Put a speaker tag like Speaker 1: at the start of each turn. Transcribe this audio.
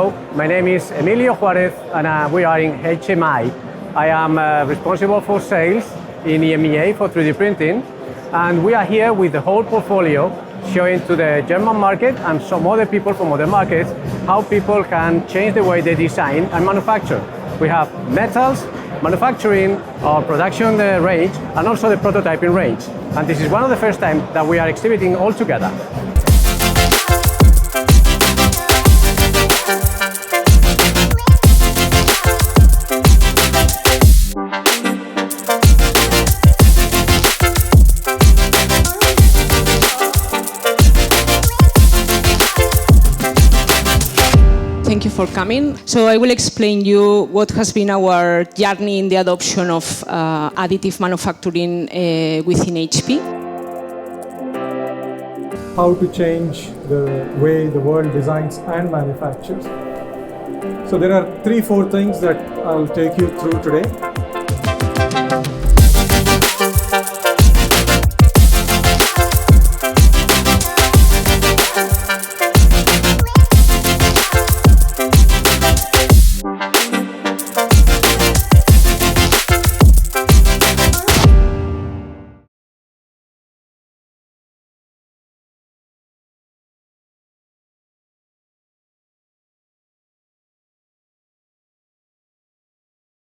Speaker 1: Hello, my name is Emilio Juarez and we are in HMI. I am responsible for sales in EMEA for 3D printing, and we are here with the whole portfolio showing to the German market and some other people from other markets how people can change the way they design and manufacture. We have metals, manufacturing, our production range, and also the prototyping range. And this is one of the first times that we are exhibiting all together.
Speaker 2: Thank you for coming. So I will explain you what has been our journey in the adoption of additive manufacturing within HP.
Speaker 3: How to change the way the world designs and manufactures. So there are 3-4 things that I'll take you through today.